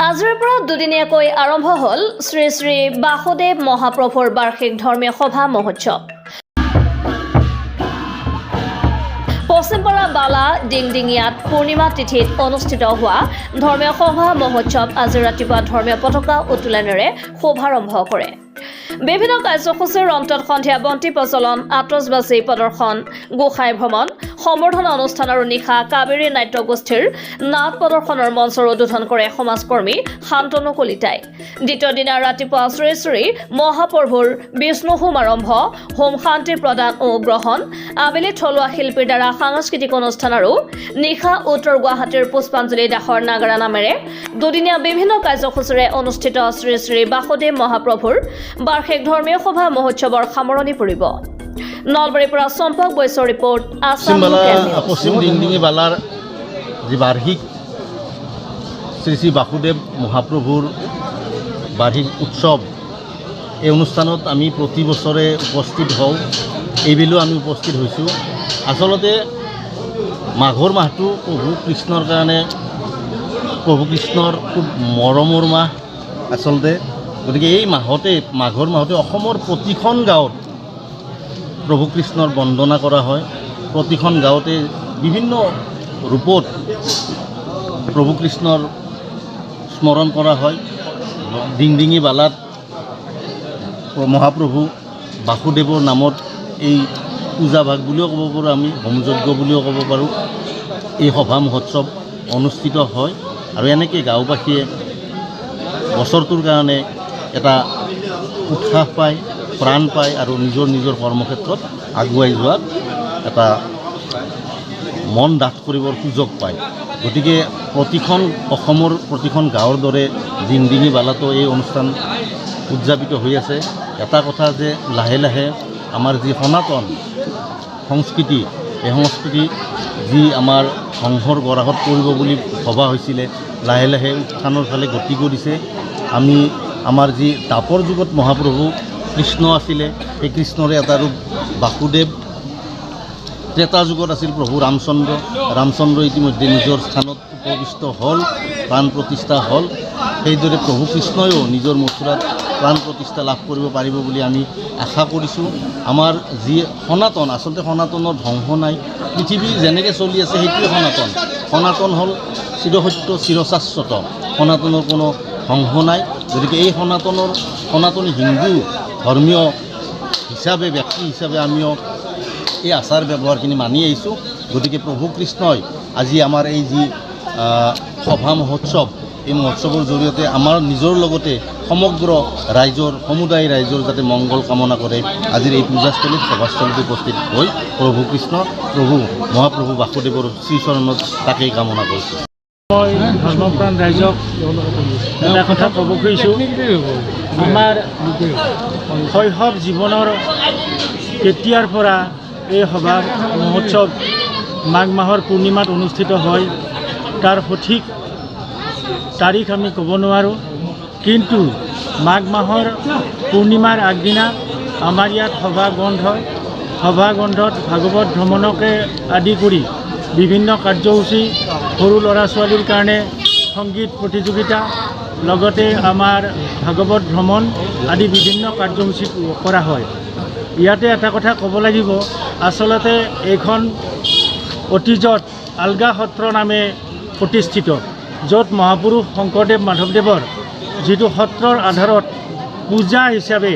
আজিৰ পৰা দুদিনীয়াকৈ আৰম্ভ হ'ল শ্ৰী শ্ৰী বাসুদেৱ মহাপ্ৰভুৰ বাৰ্ষিক ধৰ্মীয় সভা মহোৎসৱ। পশ্চিমপাৰা বালা ডিংডিঙিয়াত পূৰ্ণিমা তিথিত অনুষ্ঠিত হোৱা ধৰ্মীয় সভা মহোৎসৱ আজি ৰাতিপুৱা ধৰ্মীয় পতাকা উত্তোলনেৰে শুভাৰম্ভ কৰে। বিভিন্ন কাৰ্যসূচীৰ অন্তত সন্ধিয়া বন্তি প্ৰজ্বলন, আতচবাজী প্ৰদৰ্শন, গোসাঁই ভ্ৰমণ, সম্বৰ্ধনা অনুষ্ঠান আৰু নিশা কাবেৰী নাট্য গোষ্ঠীৰ নাট প্ৰদৰ্শনৰ মঞ্চৰ উদ্বোধন কৰে সমাজকৰ্মী শান্তনু কলিতাই। দ্বিতীয় দিনা ৰাতিপুৱা শ্ৰী শ্ৰী মহাপ্ৰভুৰ বিষ্ণু হোম আৰম্ভ, হোম শান্তি প্ৰদান ও গ্ৰহণ, আবেলি থলুৱা শিল্পীৰ দ্বাৰা সাংস্কৃতিক অনুষ্ঠান আৰু নিশা উত্তৰ গুৱাহাটীৰ পুষ্পাঞ্জলি দাসৰ নাগাৰা নামেৰে দুদিনীয়া বিভিন্ন কাৰ্যসূচীৰে অনুষ্ঠিত শ্ৰী শ্ৰী বাসুদেৱ মহাপ্ৰভুৰ বাৰ্ষিক ধৰ্মীয় সভা মহোৎসৱৰ সামৰণি পৰিব। নলবাৰীৰ পৰা চম্পক বৈশ্যৰ ৰিপৰ্ট। পশ্চিম ডিংডিঙি বালাৰ যি বাৰ্ষিক শ্ৰী শ্ৰী বাসুদেৱ মহাপ্ৰভুৰ বাৰ্ষিক উৎসৱ, এই অনুষ্ঠানত আমি প্ৰতি বছৰে উপস্থিত হওঁ। এইবেলিও আমি উপস্থিত হৈছোঁ। আচলতে মাঘৰ মাহটো প্ৰভু কৃষ্ণৰ কাৰণে, প্ৰভু কৃষ্ণৰ খুব মৰমৰ মাহ আচলতে। গতিকে এই মাঘৰ মাহতে অসমৰ প্ৰতিখন গাঁৱত প্ৰভু কৃষ্ণৰ বন্দনা কৰা হয়। প্ৰতিখন গাঁৱতে বিভিন্ন ৰূপত প্ৰভু কৃষ্ণৰ স্মৰণ কৰা হয়। ডিংডিঙি বালাত মহাপ্ৰভু বাসুদেৱৰ নামত এই পূজাভাগ বুলিও ক'ব পাৰোঁ, আমি হোমযজ্ঞ বুলিও ক'ব পাৰোঁ, এই সভা মহোৎসৱ অনুষ্ঠিত হয়। আৰু এনেকৈ গাঁওবাসীয়ে বছৰটোৰ কাৰণে এটা উৎসাহ পায়, প্ৰাণ পায় আৰু নিজৰ নিজৰ কৰ্মক্ষেত্ৰত আগুৱাই যোৱাত এটা মন ডাঠ কৰিবৰ সুযোগ পায়। গতিকে প্ৰতিখন অসমৰ প্ৰতিখন গাঁৱৰ দৰে ডিংডিঙি বালাতো এই অনুষ্ঠান উদযাপিত হৈ আছে। এটা কথা যে লাহে লাহে আমাৰ যি সনাতন সংস্কৃতি, এই সংস্কৃতি যি আমাৰ ধ্বংসৰ গৰাহত পৰিব বুলি ভবা হৈছিলে, লাহে লাহে উত্থানৰ ফালে গতি কৰিছে। আমি আমাৰ যি দ্বাপৰ যুগত মহাপ্ৰভু কৃষ্ণ আছিলে, সেই কৃষ্ণৰে এটা ৰূপ বাসুদেৱ। ত্ৰেতা যুগত আছিল প্ৰভু ৰামচন্দ্ৰ ইতিমধ্যে নিজৰ স্থানত উপবিষ্ট হ'ল, প্ৰাণ প্ৰতিষ্ঠা হ'ল। সেইদৰে প্ৰভু কৃষ্ণয়ো নিজৰ মথুৰাত প্ৰাণ প্ৰতিষ্ঠা লাভ কৰিব পাৰিব বুলি আমি আশা কৰিছোঁ। আমাৰ যি সনাতন, আচলতে সনাতনৰ ধ্বংস নাই। পৃথিৱী যেনেকৈ চলি আছে সেইটোৱে সনাতন। সনাতন হ'ল চিৰসত্য, চিৰশাশ্বত। সনাতনৰ কোনো ধ্বংস নাই। গতিকে এই সনাতনী হিন্দু ধৰ্মীয় হিচাপে, ব্যক্তি হিচাপে আমিও এই আচাৰ ব্যৱহাৰখিনি মানি আহিছোঁ। গতিকে প্ৰভু কৃষ্ণই আজি আমাৰ এই যি সভা মহোৎসৱ, এই মহোৎসৱৰ জৰিয়তে আমাৰ নিজৰ লগতে সমগ্ৰ সমুদায় ৰাইজৰ যাতে মংগল কামনা কৰে, আজিৰ এই পূজাস্থলীত, সভাস্থলীত উপস্থিত হৈ প্ৰভু কৃষ্ণ, মহাপ্ৰভু বাসুদেৱৰ শ্ৰীচৰণত তাকেই কামনা কৰিছোঁ। মই ধৰ্মপ্ৰাণ ৰাইজক এটা কথা ক'ব খুজিছোঁ। আমাৰ শৈশৱ জীৱনৰ কেতিয়াৰ পৰা এই সভা মহোৎসৱ মাঘ মাহৰ পূৰ্ণিমাত অনুষ্ঠিত হয়, তাৰ সঠিক তাৰিখ আমি ক'ব নোৱাৰোঁ। কিন্তু মাঘ মাহৰ পূৰ্ণিমাৰ আগদিনা আমাৰ ইয়াত সভাগন্ধত ভাগৱত ভ্ৰমণকে আদি কৰি বিভিন্ন কাৰ্যসূচী, সৰু ল'ৰা ছোৱালীৰ কাৰণে সংগীত প্ৰতিযোগিতা, লগতে আমাৰ ভাগৱত ভ্ৰমণ আদি বিভিন্ন কাৰ্যসূচী কৰা হয়। ইয়াতে এটা কথা ক'ব লাগিব, আচলতে এইখন অতীজত আলগা সত্ৰ নামে প্ৰতিষ্ঠিত, য'ত মহাপুৰুষ শংকৰদেৱ মাধৱদেৱৰ যিটো সত্ৰৰ আধাৰত পূজা হিচাপে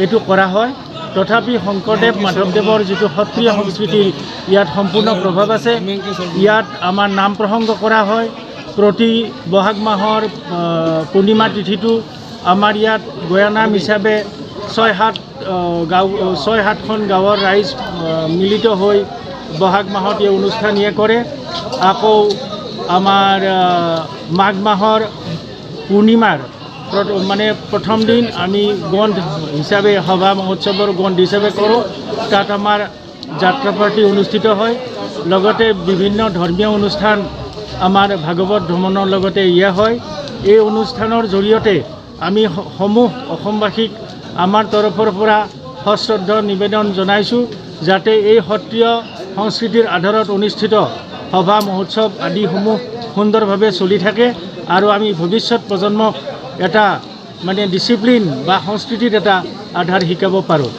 এইটো কৰা হয়। তথাপি শংকৰদেৱ মাধৱদেৱৰ যিটো সত্ৰীয় সংস্কৃতিৰ ইয়াত সম্পূৰ্ণ প্ৰভাৱ আছে। ইয়াত আমাৰ নাম প্ৰসংগ কৰা হয়। প্ৰতি বহাগ মাহৰ পূৰ্ণিমা তিথিটো আমাৰ ইয়াত গয়ানাম হিচাপে 6-7খন গাঁৱৰ ৰাইজ মিলিত হৈ বহাগ মাহত এই অনুষ্ঠান কৰে। আকৌ আমাৰ মাঘ মাহৰ পূৰ্ণিমাৰ প্ৰথম দিন আমি গন্ধ হিচাপে, সভা মহোৎসৱৰ গন্ধ হিচাপে কৰোঁ। তাত আমাৰ যাত্ৰা পাৰ্টি অনুষ্ঠিত হয়। লগতে বিভিন্ন ধৰ্মীয় অনুষ্ঠান আমাৰ ভাগৱত ভ্ৰমণৰ লগতে হয়। এই অনুষ্ঠানৰ জৰিয়তে আমি সমূহ অসমবাসীক আমাৰ তৰফৰ পৰা সশ্ৰদ্ধ নিবেদন জনাইছোঁ, যাতে এই সত্ৰীয় সংস্কৃতিৰ আধাৰত অনুষ্ঠিত সভা মহোৎসৱ আদিসমূহ সুন্দৰভাৱে চলি থাকে আৰু আমি ভৱিষ্যত প্ৰজন্মক এটা মানে ডিচিপ্লিন বা সংস্কৃতিত এটা আধাৰ শিকাব পাৰোঁ।